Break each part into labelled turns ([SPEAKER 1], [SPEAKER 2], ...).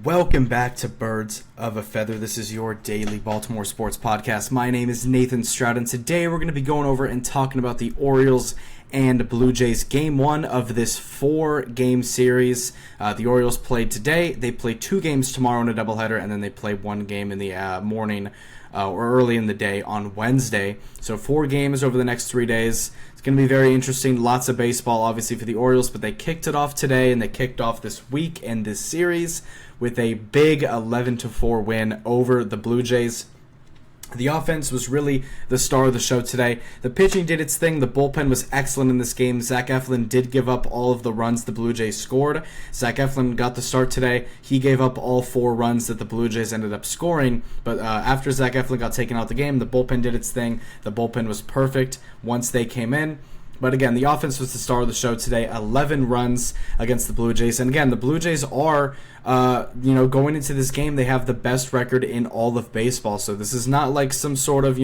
[SPEAKER 1] Welcome back to Birds of a Feather. This is your daily Baltimore sports podcast. My name is Nathan Stroud, and today we're going to be going over and talking about the Orioles and Blue Jays game one of this 4-game series. The Orioles played today. They play 2 games tomorrow in a doubleheader, and then they play 1 game in the morning or early in the day on Wednesday. So 4 games over the next 3 days. It's going to be very interesting. Lots of baseball, obviously, for the Orioles, but they kicked it off today, and they kicked off this week and this series with a big 11-4 win over the Blue Jays. The offense was really the star of the show today. The pitching did its thing. The bullpen was excellent in this game. Zach Eflin did give up all of the runs the Blue Jays scored. Zach Eflin got the start today. He gave up all 4 runs that the Blue Jays ended up scoring. But after Zach Eflin got taken out the game, the bullpen did its thing. The bullpen was perfect once they came in. But again, the offense was the star of the show today. 11 runs against the Blue Jays. And again, the Blue Jays are, going into this game, they have the best record in all of baseball. So this is not like some sort of,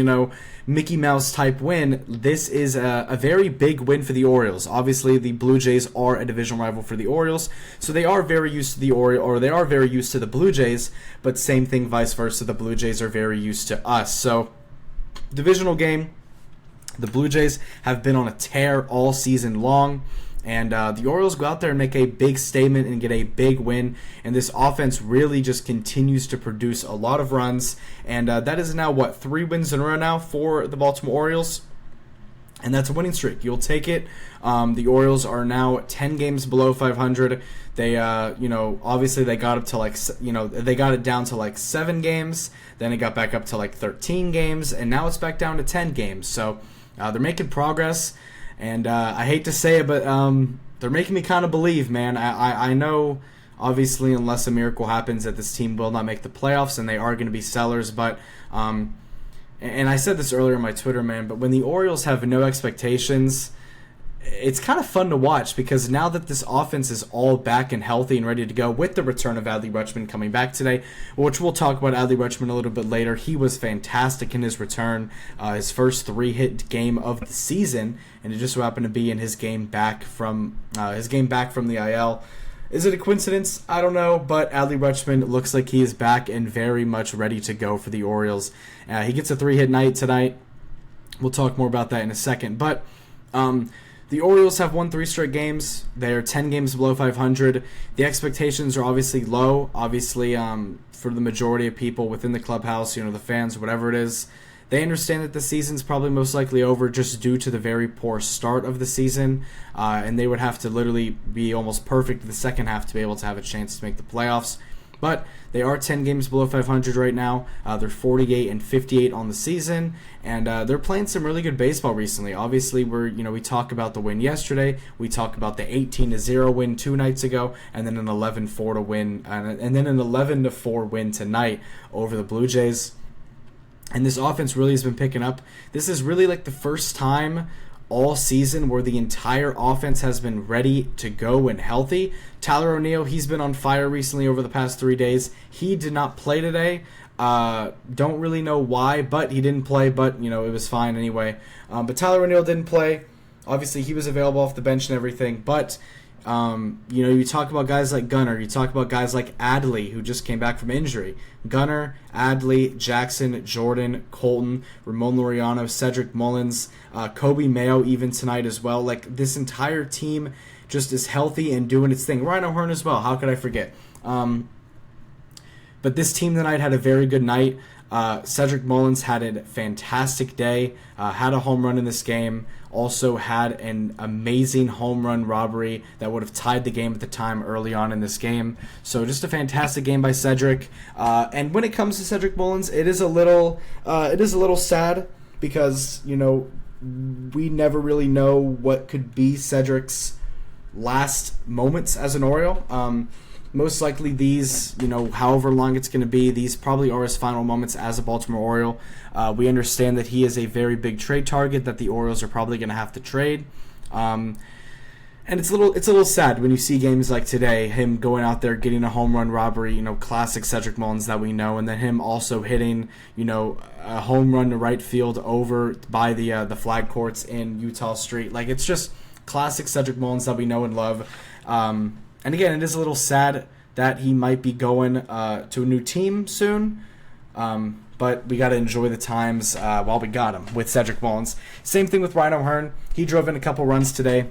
[SPEAKER 1] Mickey Mouse type win. This is a very big win for the Orioles. Obviously, the Blue Jays are a division rival for the Orioles. So they are very used to they are very used to the Blue Jays. But same thing, vice versa. The Blue Jays are very used to us. So divisional game. The Blue Jays have been on a tear all season long, and the Orioles go out there and make a big statement and get a big win, and this offense really just continues to produce a lot of runs, and that is now, 3 wins in a row now for the Baltimore Orioles, and that's a winning streak. You'll take it. The Orioles are now 10 games below 500. They, obviously they got up to they got it down to 7 games, then it got back up to 13 games, and now it's back down to 10 games, so they're making progress, and I hate to say it, but they're making me kind of believe, man. I know, obviously, unless a miracle happens, that this team will not make the playoffs, and they are going to be sellers, but and I said this earlier on my Twitter, man, but when the Orioles have no expectations, it's kind of fun to watch, because now that this offense is all back and healthy and ready to go with the return of Adley Rutschman coming back today, which we'll talk about Adley Rutschman a little bit later. He was fantastic in his return, his first 3-hit game of the season, and it just so happened to be in his game back from the IL. Is it a coincidence? I don't know, but Adley Rutschman looks like he is back and very much ready to go for the Orioles. He gets a 3-hit night tonight. We'll talk more about that in a second, but the Orioles have won 3 straight games. They're 10 games below 500. The expectations are obviously low. Obviously, for the majority of people within the clubhouse, the fans, whatever it is, they understand that the season's probably most likely over just due to the very poor start of the season, and they would have to literally be almost perfect in the second half to be able to have a chance to make the playoffs. But they are 10 games below 500 right now. They're 48-58 on the season, and they're playing some really good baseball recently. Obviously, we talk about the win yesterday. We talk about the 18-0 win 2 nights ago, and then an 11-4 win, and then an 11-4 win tonight over the Blue Jays. And this offense really has been picking up. This is really like the first time all season where the entire offense has been ready to go and healthy. Tyler O'Neill, he's been on fire recently over the past 3 days. He did not play today. Don't really know why, but he didn't play, but, it was fine anyway. But Tyler O'Neill didn't play. Obviously, he was available off the bench and everything, but you talk about guys like Gunnar, you talk about guys like Adley, who just came back from injury. Gunnar, Adley, Jackson, Jordan, Colton, Ramon Laureano, Cedric Mullins, Kobe Mayo even tonight as well. Like, this entire team just is healthy and doing its thing. Rhino Hearn as well, how could I forget? But this team tonight had a very good night. Cedric Mullins had a fantastic day, had a home run in this game, also had an amazing home run robbery that would have tied the game at the time early on in this game. So just a fantastic game by Cedric. And when it comes to Cedric Mullins, it is a little sad because, we never really know what could be Cedric's last moments as an Oriole. Most likely these, however long it's going to be, these probably are his final moments as a Baltimore Oriole. We understand that he is a very big trade target that the Orioles are probably going to have to trade. And it's a little sad when you see games like today, him going out there getting a home run robbery, classic Cedric Mullins that we know, and then him also hitting, a home run to right field over by the flag courts in Utah Street. Like, it's just classic Cedric Mullins that we know and love. And again, it is a little sad that he might be going to a new team soon. But we got to enjoy the times while we got him with Cedric Mullins. Same thing with Ryan O'Hearn. He drove in a couple runs today.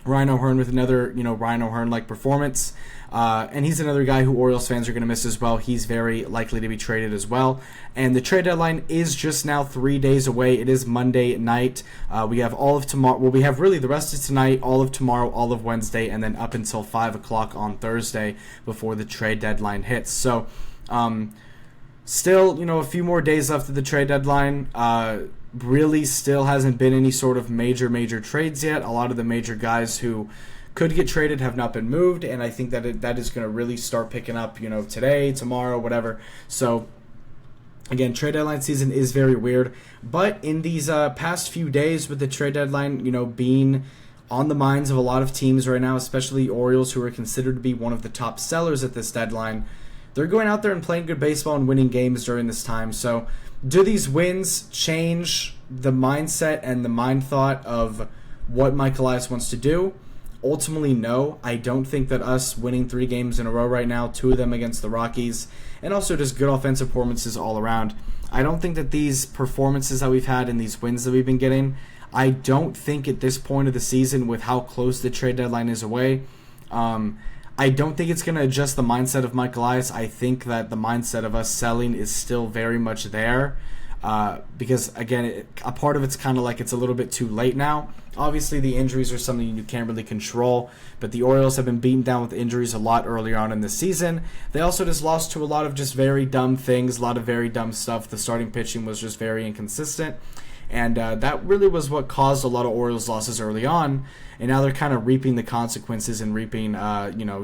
[SPEAKER 1] Ryan O'Hearn with another, Ryan O'Hearn-like performance. And he's another guy who Orioles fans are going to miss as well. He's very likely to be traded as well. And the trade deadline is just now 3 days away. It is Monday night. We have all of tomorrow. Well, we have really the rest of tonight, all of tomorrow, all of Wednesday, and then up until 5 o'clock on Thursday before the trade deadline hits. So, still, a few more days left of the trade deadline. Really still hasn't been any sort of major trades yet. A lot of the major guys who could get traded have not been moved, and I think that that is going to really start picking up, today, tomorrow, whatever. So, again, trade deadline season is very weird. But in these past few days with the trade deadline, being on the minds of a lot of teams right now, especially Orioles, who are considered to be one of the top sellers at this deadline, they're going out there and playing good baseball and winning games during this time. So do these wins change the mindset and the mind thought of what Mike Elias wants to do? Ultimately, no. I don't think that us winning 3 games in a row right now, 2 of them against the Rockies, and also just good offensive performances all around, I don't think that these performances that we've had and these wins that we've been getting, I don't think at this point of the season with how close the trade deadline is away, I don't think it's going to adjust the mindset of Mike Elias. I think that the mindset of us selling is still very much there because, again, a part of it's kind of like it's a little bit too late now. Obviously, the injuries are something you can't really control, but the Orioles have been beaten down with injuries a lot earlier on in the season. They also just lost to a lot of just very dumb things, a lot of very dumb stuff. The starting pitching was just very inconsistent. And that really was what caused a lot of Orioles losses early on. And now they're kind of reaping the consequences and reaping,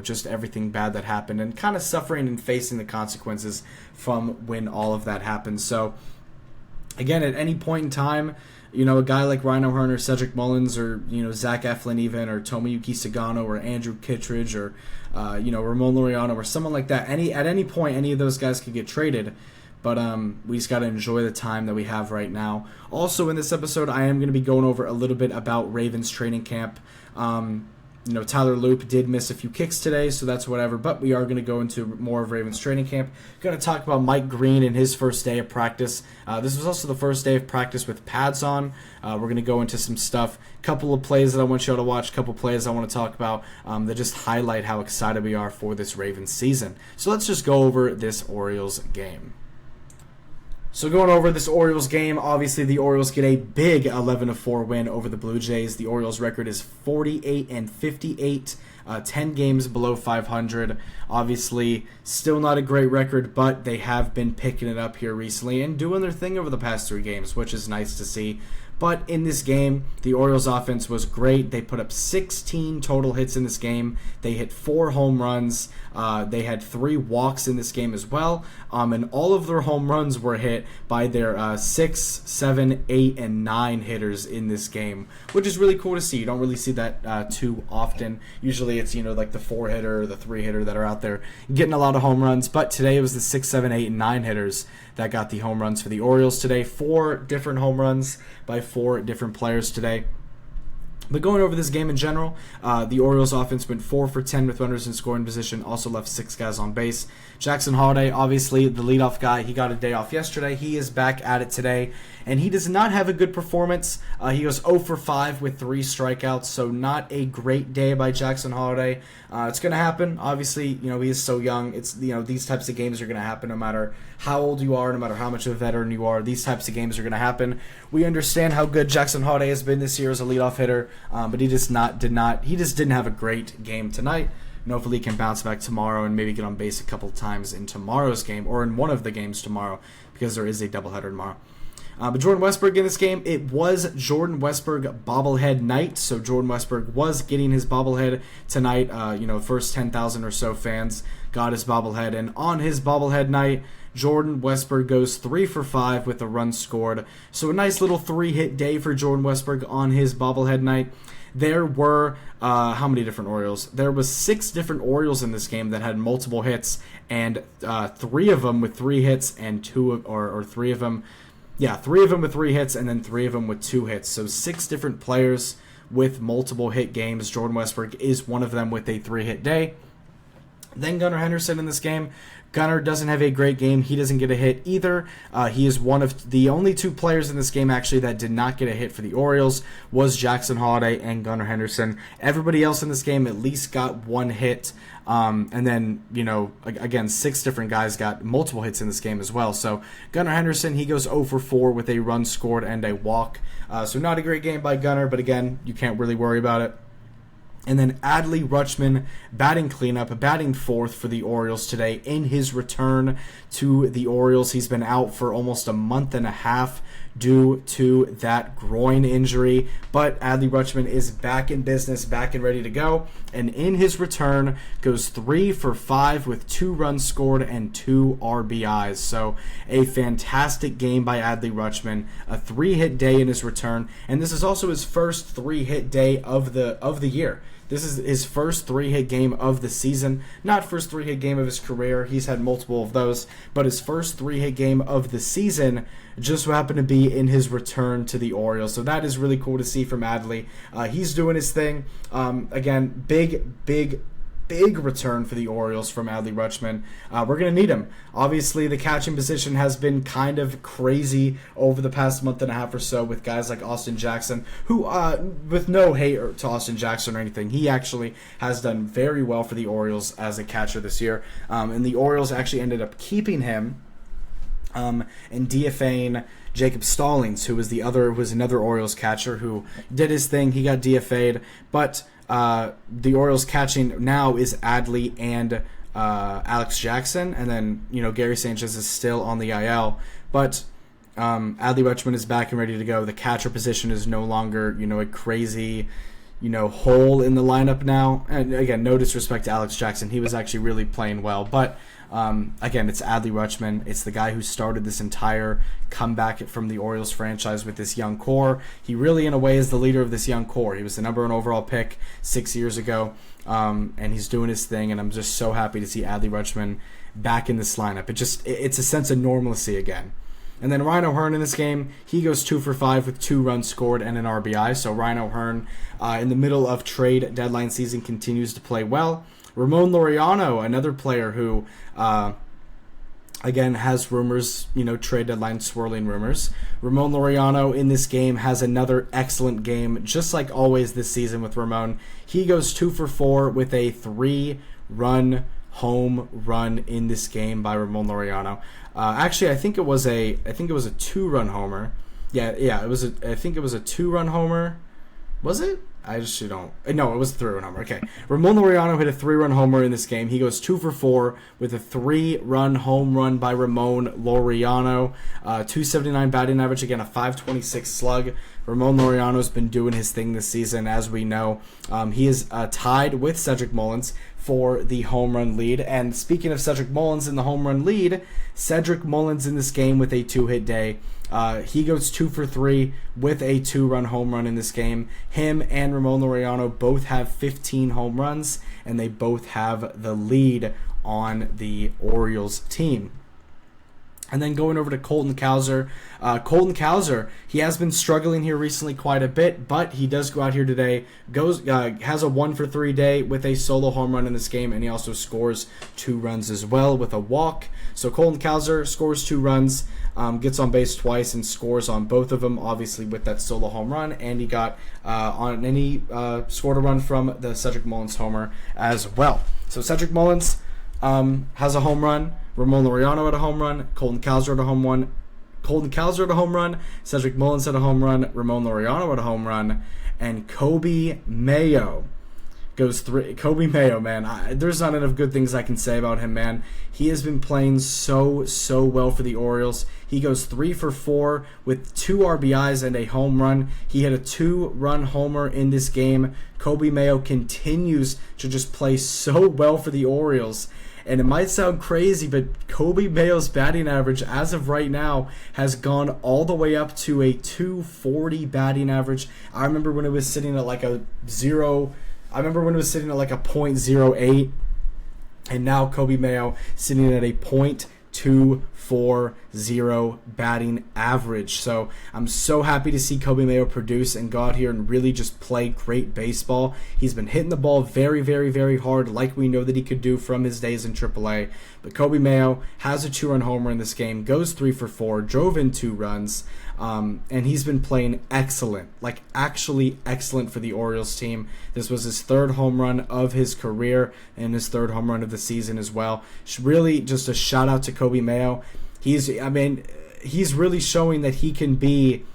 [SPEAKER 1] just everything bad that happened and kind of suffering and facing the consequences from when all of that happened. So, again, at any point in time, a guy like Ryan O'Hearn or Cedric Mullins or, Zach Eflin even or Tomoyuki Sagano or Andrew Kittredge or, Ramon Laureano or someone like that, at any point, any of those guys could get traded. But we just got to enjoy the time that we have right now. Also, in this episode, I am going to be going over a little bit about Ravens training camp. Tyler Loop did miss a few kicks today, so that's whatever. But we are going to go into more of Ravens training camp. Going to talk about Mike Green and his first day of practice. This was also the first day of practice with pads on. We're going to go into some stuff. Couple of plays that I want you all to watch. Couple plays I want to talk about that just highlight how excited we are for this Ravens season. So let's just go over this Orioles game. So going over this Orioles game, obviously the Orioles get a big 11-4 win over the Blue Jays. The Orioles record is 48-58, 10 games below 500. Obviously, still not a great record, but they have been picking it up here recently and doing their thing over the past 3 games, which is nice to see. But in this game, the Orioles offense was great. They put up 16 total hits in this game. They hit 4 home runs. They had 3 walks in this game as well. And all of their home runs were hit by their 6, 7, 8, and 9 hitters in this game, which is really cool to see. You don't really see that too often. Usually it's, like the 4-hitter or the 3-hitter that are out there getting a lot of home runs. But today it was the 6, 7, 8, and 9 hitters that got the home runs for the Orioles today. 4 different home runs by 4 different players today. But going over this game in general, the Orioles offense went 4 for 10 with runners in scoring position, also left 6 guys on base. Jackson Holliday, obviously the leadoff guy, he got a day off yesterday. He is back at it today, and he does not have a good performance. He goes 0 for 5 with 3 strikeouts, so not a great day by Jackson Holliday. It's going to happen. Obviously, he is so young. It's these types of games are going to happen no matter how old you are, no matter how much of a veteran you are. These types of games are going to happen. We understand how good Jackson Holliday has been this year as a leadoff hitter, but he just didn't have a great game tonight. And hopefully he can bounce back tomorrow and maybe get on base a couple times in tomorrow's game or in one of the games tomorrow because there is a doubleheader tomorrow. But Jordan Westburg in this game, it was Jordan Westburg bobblehead night, so Jordan Westburg was getting his bobblehead tonight. First 10,000 or so fans got his bobblehead, and on his bobblehead night, Jordan Westburg goes 3 for 5 with a run scored. So a nice little 3-hit day for Jordan Westburg on his bobblehead night. There were, how many different Orioles? There was 6 different Orioles in this game that had multiple hits, and 3 of them with 3 hits and 3 of them with 3 hits and then 3 of them with 2 hits. So 6 different players with multiple hit games. Jordan Westburg is one of them with a 3-hit day. Then Gunnar Henderson in this game. Gunnar doesn't have a great game. He doesn't get a hit either. He is one of the only two players in this game actually that did not get a hit for the Orioles was Jackson Holliday and Gunnar Henderson. Everybody else in this game at least got one hit. And then, again, 6 different guys got multiple hits in this game as well. So Gunnar Henderson, he goes 0 for 4 with a run scored and a walk. So not a great game by Gunnar, but again, you can't really worry about it. And then Adley Rutschman batting cleanup, batting 4th for the Orioles today in his return to the Orioles. He's been out for almost a month and a half due to that groin injury. But Adley Rutschman is back in business, back and ready to go. And in his return, goes 3 for 5 with 2 runs scored and 2 RBIs. So a fantastic game by Adley Rutschman. A 3-hit day in his return. And this is also his first 3-hit day of the year. This is his first 3-hit game of the season. Not first 3-hit game of his career. He's had multiple of those. But his first 3-hit game of the season just so happened to be in his return to the Orioles. So that is really cool to see from Adley. He's doing his thing. Again, big return for the Orioles from Adley Rutschman. We're going to need him. Obviously, the catching position has been kind of crazy over the past month and a half or so with guys like Austin Jackson, who, with no hate to Austin Jackson or anything, he actually has done very well for the Orioles as a catcher this year. And the Orioles actually ended up keeping him and DFAing Jacob Stallings, who was another Orioles catcher who did his thing. He got DFA'd, but the Orioles catching now is Adley and Alex Jackson, and then Gary Sanchez is still on the IL, but Adley Rutschman is back and ready to go. The catcher position is no longer a crazy hole in the lineup now. And again, no disrespect to Alex Jackson, he was actually really playing well, but again, it's Adley Rutschman. It's the guy who started this entire comeback from the Orioles franchise with this young core. He really, in a way, is the leader of this young core. He was the number 1 overall pick 6 years ago, and he's doing his thing, and I'm just so happy to see Adley Rutschman back in this lineup. It's a sense of normalcy again. And then Ryan O'Hearn in this game, he goes 2 for 5 with 2 runs scored and an RBI. So Ryan O'Hearn, in the middle of trade deadline season, continues to play well. Ramon Laureano, another player who, again, has rumors, trade deadline swirling rumors. Ramon Laureano in this game has another excellent game, just like always this season with Ramon. He goes 2 for 4 with a 3-run home run in this game by Ramon Laureano. Actually, I think it was a 2-run homer. Yeah, I think it was a 2-run homer. Was it? I just don't. No, it was a 3-run homer. Okay. Ramon Laureano hit a 3-run homer in this game. He goes 2 for 4 with a 3-run home run by Ramon Laureano. 279 batting average, again, a 526 slug. Ramon Laureano's been doing his thing this season, as we know. He is tied with Cedric Mullins for the home run lead. And speaking of Cedric Mullins in the home run lead, Cedric Mullins in this game with a 2-hit day. He goes 2 for 3 with a 2-run home run in this game. Him and Ramon Laureano both have 15 home runs, and they both have the lead on the Orioles team. And then going over to Colton Cowser. Colton Cowser, he has been struggling here recently quite a bit, but he does go out here today, has a 1 for 3 day with a solo home run in this game, and he also scores 2 runs as well with a walk. So Colton Cowser scores 2 runs, gets on base twice, and scores on both of them, obviously with that solo home run, and he scored a run from the Cedric Mullins homer as well. So Cedric Mullins has a home run. Ramon Laureano had a home run. Colton Cowser had a home run. Cedric Mullins had a home run. Ramon Laureano had a home run. And Kobe Mayo goes 3. Kobe Mayo, man. There's not enough good things I can say about him, man. He has been playing so well for the Orioles. He goes 3 for 4 with 2 RBIs and a home run. He had a 2-run homer in this game. Kobe Mayo continues to just play so well for the Orioles. And it might sound crazy, but Kobe Mayo's batting average as of right now has gone all the way up to a 240 batting average. I remember when it was sitting at like a .08, and now Kobe Mayo sitting at a .240 batting average. So I'm so happy to see Coby Mayo produce and go out here and really just play great baseball. He's been hitting the ball very, very, very hard, like we know that he could do from his days in AAA. But Coby Mayo has a 2-run homer in this game, goes 3 for 4, drove in 2 runs, and he's been playing excellent, like actually excellent for the Orioles team. This was his 3rd home run of his career and his 3rd home run of the season as well. Really just a shout out to Coby Mayo. He's really showing that he can be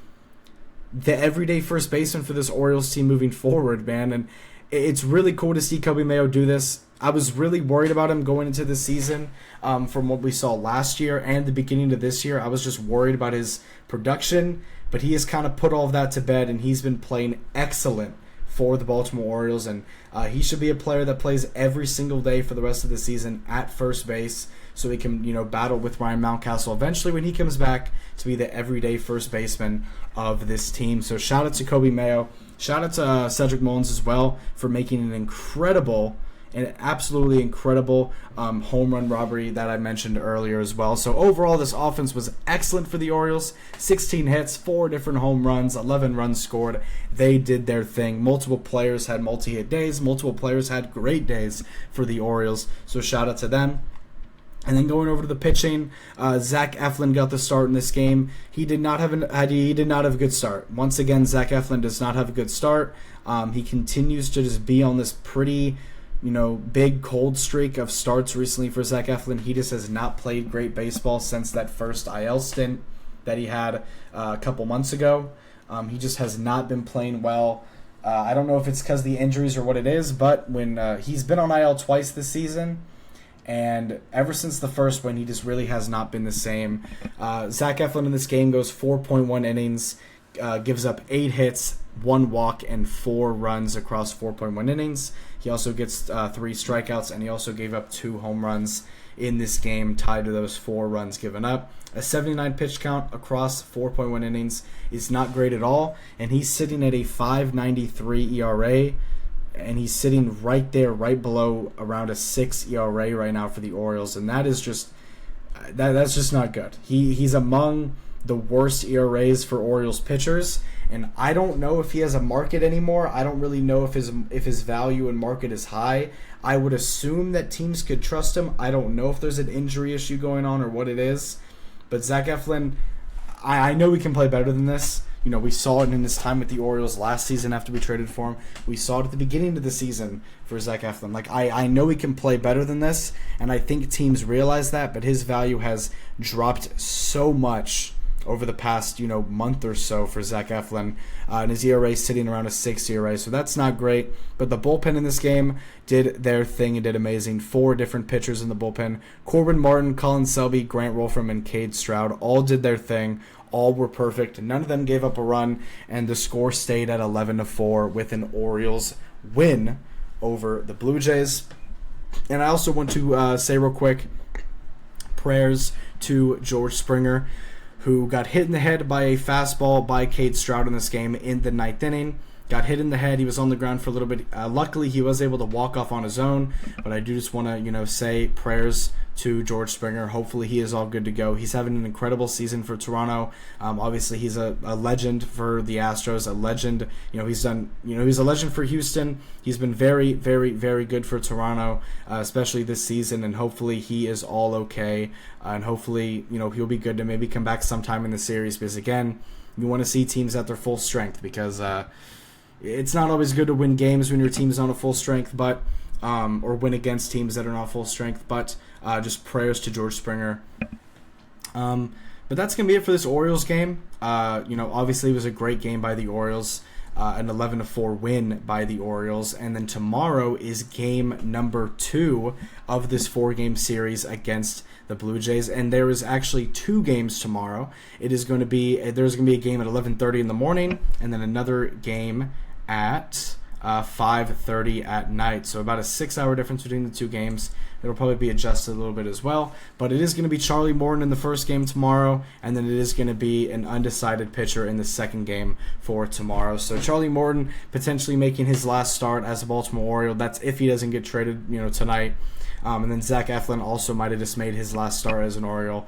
[SPEAKER 1] the everyday first baseman for this Orioles team moving forward, man. And it's really cool to see Coby Mayo do this. I was really worried about him going into the season from what we saw last year and the beginning of this year. I was just worried about his production, but he has kind of put all of that to bed, and he's been playing excellent for the Baltimore Orioles, and he should be a player that plays every single day for the rest of the season at first base, so he can battle with Ryan Mountcastle eventually when he comes back to be the everyday first baseman of this team. So shout out to Coby Mayo. Shout out to Cedric Mullins as well for making an absolutely incredible home run robbery that I mentioned earlier as well. So overall, this offense was excellent for the Orioles. 16 hits, 4 different home runs, 11 runs scored. They did their thing. Multiple players had multi-hit days. Multiple players had great days for the Orioles. So shout out to them. And then going over to the pitching, Zach Eflin got the start in this game. He did not have a good start. Once again, Zach Eflin does not have a good start. He continues to just be on this pretty big cold streak of starts recently for Zach Eflin. He just has not played great baseball since that first IL stint that he had a couple months ago. He just has not been playing well. I don't know if it's because of the injuries or what it is, but when he's been on IL twice this season, and ever since the first one, he just really has not been the same. Zach Eflin in this game goes 4.1 innings, gives up 8 hits, 1 walk, and 4 runs across 4.1 innings. He also gets 3 strikeouts, and he also gave up 2 home runs in this game, tied to those 4 runs given up. A 79 pitch count across 4.1 innings is not great at all, and he's sitting at a 5.93 ERA, and he's sitting right there, right below around a 6 ERA right now for the Orioles, and that is just that's just not good. He's among the worst ERAs for Orioles pitchers, and I don't know if he has a market anymore. I don't really know if his value and market is high. I would assume that teams could trust him. I don't know if there's an injury issue going on or what it is, but Zach Eflin, I know he can play better than this. We saw it in his time with the Orioles last season after we traded for him. We saw it at the beginning of the season for Zach Eflin. I know he can play better than this, and I think teams realize that, but his value has dropped so much over the past, month or so for Zach Eflin, and his ERA is sitting around a 6 ERA, so that's not great. But the bullpen in this game did their thing and did amazing. 4 different pitchers in the bullpen. Corbin Martin, Colin Selby, Grant Wolfram, and Cade Stroud all did their thing. All were perfect. None of them gave up a run, and the score stayed at 11-4 with an Orioles win over the Blue Jays. And I also want to say real quick, prayers to George Springer, who got hit in the head by a fastball by Cade Stroud in this game in the 9th inning. Got hit in the head. He was on the ground for a little bit. Luckily, he was able to walk off on his own, but I do just want to, say prayers to George Springer. Hopefully, he is all good to go. He's having an incredible season for Toronto. Obviously, he's a legend for the Astros, a legend. He's a legend for Houston. He's been very, very, very good for Toronto, especially this season, and hopefully he is all okay, and hopefully, he'll be good to maybe come back sometime in the series, because, again, you want to see teams at their full strength, because it's not always good to win games when your team's not at full strength, but or win against teams that are not full strength. But just prayers to George Springer. But that's gonna be it for this Orioles game. Obviously it was a great game by the Orioles, an 11-4 win by the Orioles, and then tomorrow is game number 2 of this 4-game series against the Blue Jays, and there is actually 2 games tomorrow. There's going to be a game at 11:30 in the morning, and then another game at 5:30 at night. So about a 6-hour difference between the 2 games. It'll probably be adjusted a little bit as well. But it is going to be Charlie Morton in the first game tomorrow, and then it is going to be an undecided pitcher in the second game for tomorrow. So Charlie Morton potentially making his last start as a Baltimore Oriole. That's if he doesn't get traded, tonight. And then Zach Eflin also might have just made his last start as an Oriole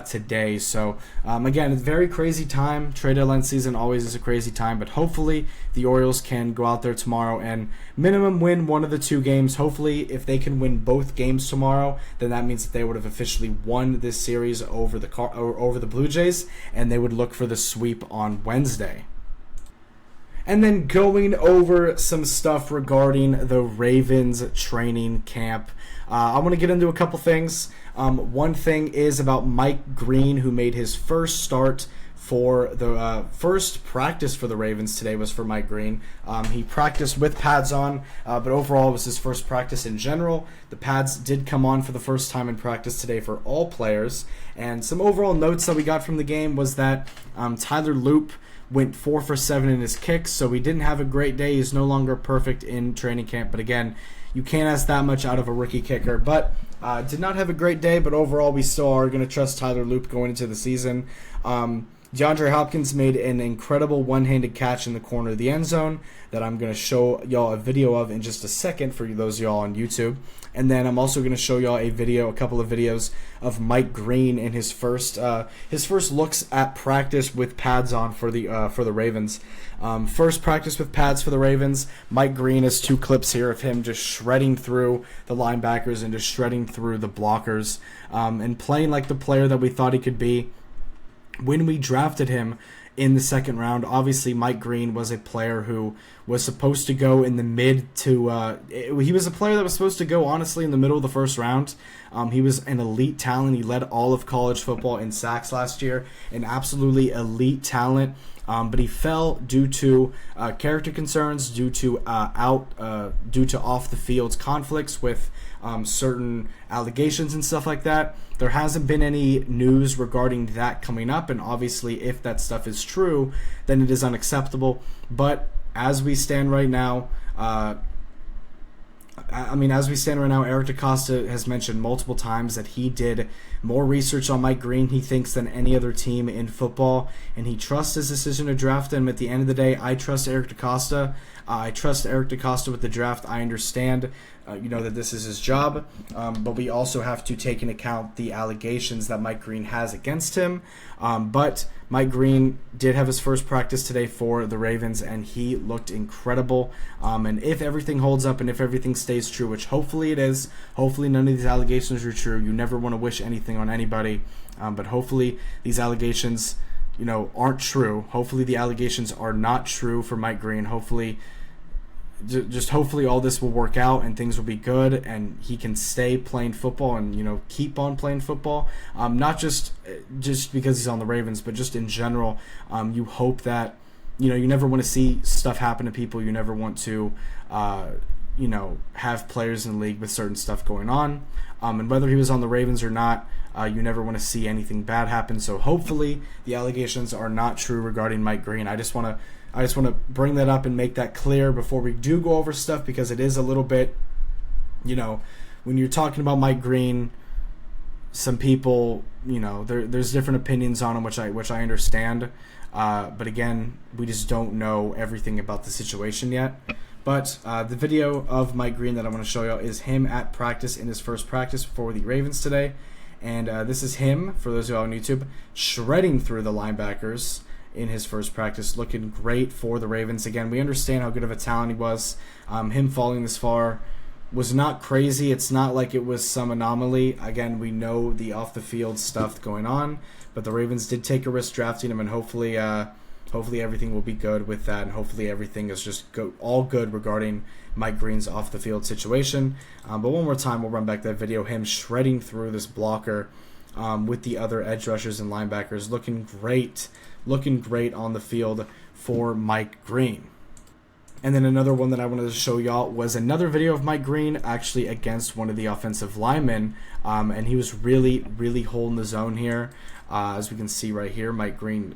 [SPEAKER 1] today. So, again, it's a very crazy time. Trade deadline season always is a crazy time, but hopefully the Orioles can go out there tomorrow and minimum win one of the two games. Hopefully, if they can win both games tomorrow, then that means that they would have officially won this series over the Blue Jays, and they would look for the sweep on Wednesday. And then going over some stuff regarding the Ravens training camp. I want to get into a couple things. One thing is about Mike Green, who made his first start for the first practice for the Ravens today was for Mike Green. He practiced with pads on, but overall it was his first practice in general. The pads did come on for the first time in practice today for all players. And some overall notes that we got from the game was that Tyler Loop went 4 for 7 in his kicks, so he didn't have a great day. He's no longer perfect in training camp, but again, you can't ask that much out of a rookie kicker. But did not have a great day, but overall we still are going to trust Tyler Loop going into the season. DeAndre Hopkins made an incredible one-handed catch in the corner of the end zone that I'm going to show y'all a video of in just a second for those of y'all on YouTube. And then I'm also going to show y'all a couple of videos of Mike Green in his first looks at practice with pads on for the Ravens. First practice with pads for the Ravens. Mike Green has 2 clips here of him just shredding through the linebackers and just shredding through the blockers and playing like the player that we thought he could be. When we drafted him in the second round, obviously Mike Green was a player who was supposed to go in the mid to he was a player that was supposed to go honestly in the middle of the first round. He was an elite talent. He led all of college football in sacks last year, an absolutely elite talent. But he fell due to character concerns, due to off the field conflicts with certain allegations and stuff like that. There hasn't been any news regarding that coming up, and obviously, if that stuff is true, then it is unacceptable. But as we stand right now, Eric DaCosta has mentioned multiple times that he did more research on Mike Green, he thinks, than any other team in football, and he trusts his decision to draft him. At the end of the day, I trust Eric DaCosta. I trust Eric DaCosta with the draft. I understand, that this is his job, but we also have to take into account the allegations that Mike Green has against him. But Mike Green did have his first practice today for the Ravens, and he looked incredible. And if everything holds up and if everything stays true, which hopefully it is, hopefully none of these allegations are true. You never want to wish anything on anybody, but hopefully these allegations, aren't true. Hopefully the allegations are not true for Mike Green. Hopefully all this will work out and things will be good and he can stay playing football and keep on playing football, not just because he's on the Ravens, but just in general. You hope that you never want to see stuff happen to people. You never want to have players in the league with certain stuff going on, and whether he was on the Ravens or not, you never want to see anything bad happen. So hopefully the allegations are not true regarding Mike Green. I just want to bring that up and make that clear before we do go over stuff, because it is a little bit, when you're talking about Mike Green, some people, there's different opinions on him, which I understand. But again, we just don't know everything about the situation yet. But the video of Mike Green that I want to show you is him at practice in his first practice for the Ravens today. And this is him, for those of you on YouTube, shredding through the linebackers in his first practice, looking great for the Ravens. Again, we understand how good of a talent he was. Him falling this far was not crazy. It's not like it was some anomaly. Again, we know the off-the-field stuff going on, but the Ravens did take a risk drafting him, and hopefully everything will be good with that, and hopefully everything is just all good regarding Mike Green's off-the-field situation. But one more time, we'll run back that video, him shredding through this blocker with the other edge rushers and linebackers, looking great on the field for Mike Green. And then another one that I wanted to show y'all was another video of Mike Green actually against one of the offensive linemen, and he was really, really holding the zone here. As we can see right here, Mike Green,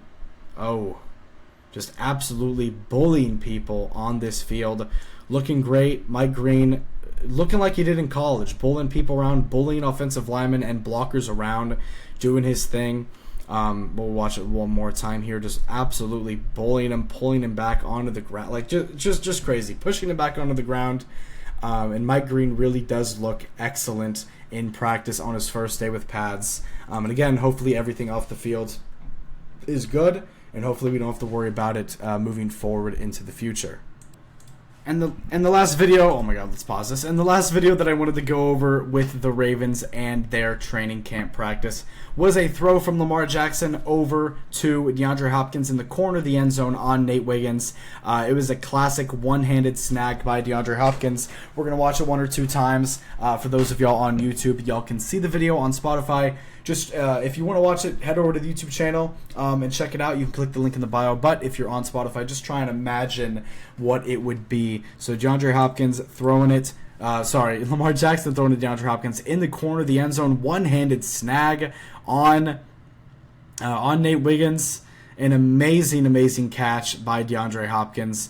[SPEAKER 1] just absolutely bullying people on this field. Looking great. Mike Green looking like he did in college, bullying people around, bullying offensive linemen and blockers around, doing his thing. We'll watch it one more time here. Just absolutely bullying him, pulling him back onto the ground, like just crazy, pushing him back onto the ground. And Mike Green really does look excellent in practice on his first day with pads. And again, hopefully everything off the field is good, and hopefully we don't have to worry about it moving forward into the future. And the last video, oh my god, let's pause this. And the last video that I wanted to go over with the Ravens and their training camp practice was a throw from Lamar Jackson over to DeAndre Hopkins in the corner of the end zone on Nate Wiggins. It was a classic one-handed snag by DeAndre Hopkins. We're going to watch it one or two times. For those of y'all on YouTube, y'all can see the video on Spotify. Just if you want to watch it, head over to the YouTube channel and check it out. You can click the link in the bio. But if you're on Spotify, just try and imagine what it would be. So DeAndre Hopkins throwing it. Lamar Jackson throwing to DeAndre Hopkins in the corner of the end zone. One-handed snag on Nate Wiggins. An amazing catch by DeAndre Hopkins.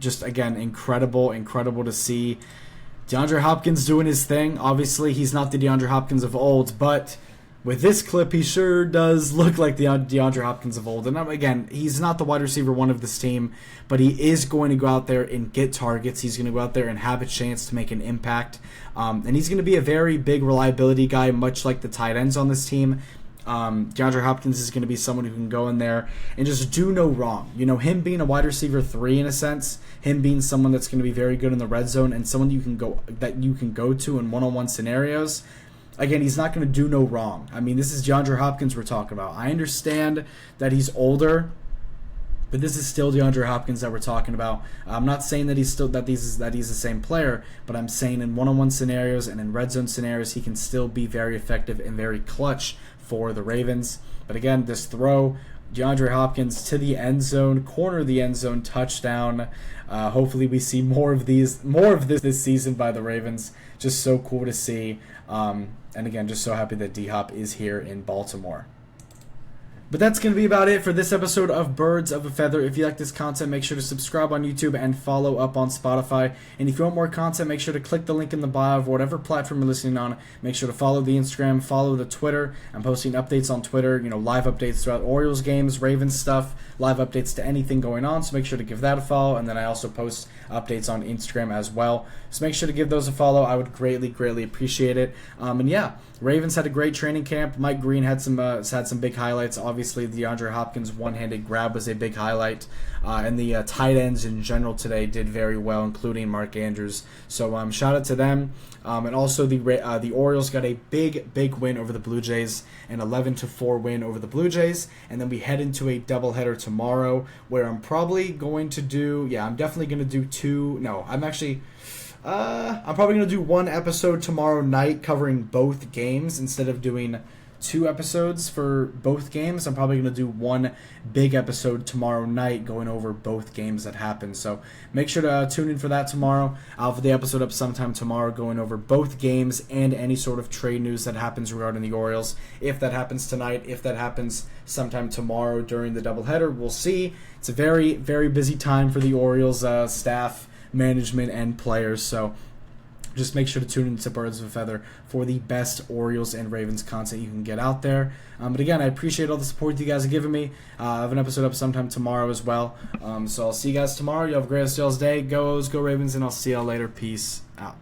[SPEAKER 1] Just, again, incredible to see. DeAndre Hopkins doing his thing. Obviously, he's not the DeAndre Hopkins of old, but with this clip, he sure does look like the DeAndre Hopkins of old. And again, he's not the wide receiver one of this team, but he is going to go out there and get targets. He's going to go out there and have a chance to make an impact. And he's going to be a very big reliability guy, much like the tight ends on this team. DeAndre Hopkins is going to be someone who can go in there and just do no wrong. You know, him being a wide receiver 3 in a sense, him being someone that's going to be very good in the red zone and someone you can go to in one-on-one scenarios. Again, he's not going to do no wrong. I mean, this is DeAndre Hopkins we're talking about. I understand that he's older, but this is still DeAndre Hopkins that we're talking about. I'm not saying that he's the same player, but I'm saying in one-on-one scenarios and in red zone scenarios, he can still be very effective and very clutch for the Ravens. But again, this throw, DeAndre Hopkins to the end zone, corner of the end zone, touchdown. Hopefully we see more of this season by the Ravens. Just so cool to see. And again, just so happy that D-Hop is here in Baltimore. But that's going to be about it for this episode of Birds of a Feather. If you like this content, make sure to subscribe on YouTube and follow up on Spotify. And if you want more content, make sure to click the link in the bio of whatever platform you're listening on. Make sure to follow the Instagram, follow the Twitter. I'm posting updates on Twitter, live updates throughout Orioles games, Ravens stuff, live updates to anything going on. So make sure to give that a follow. And then I also post updates on Instagram as well. So make sure to give those a follow. I would greatly appreciate it. And yeah, Ravens had a great training camp. Mike Green had some big highlights. Obviously, the DeAndre Hopkins one-handed grab was a big highlight. And the tight ends in general today did very well, including Mark Andrews. So shout out to them. And also the Orioles got a big win over the Blue Jays, an 11-4 win over the Blue Jays. And then we head into a doubleheader tomorrow, where I'm probably going to do. Yeah, I'm definitely going to do two. No, I'm probably going to do one episode tomorrow night covering both games instead of doing 2 episodes for both games. I'm probably going to do one big episode tomorrow night going over both games that happen. So make sure to tune in for that tomorrow. I'll have the episode up sometime tomorrow going over both games and any sort of trade news that happens regarding the Orioles. If that happens tonight, if that happens sometime tomorrow during the doubleheader, we'll see. It's a very busy time for the Orioles staff, management, and players. So just make sure to tune into Birds of a Feather for the best Orioles and Ravens content you can get out there. But again, I appreciate all the support you guys are giving me. I have an episode up sometime tomorrow as well. So I'll see you guys tomorrow. You have a great rest of y'all's day. Go Ravens, and I'll see y'all later. Peace out.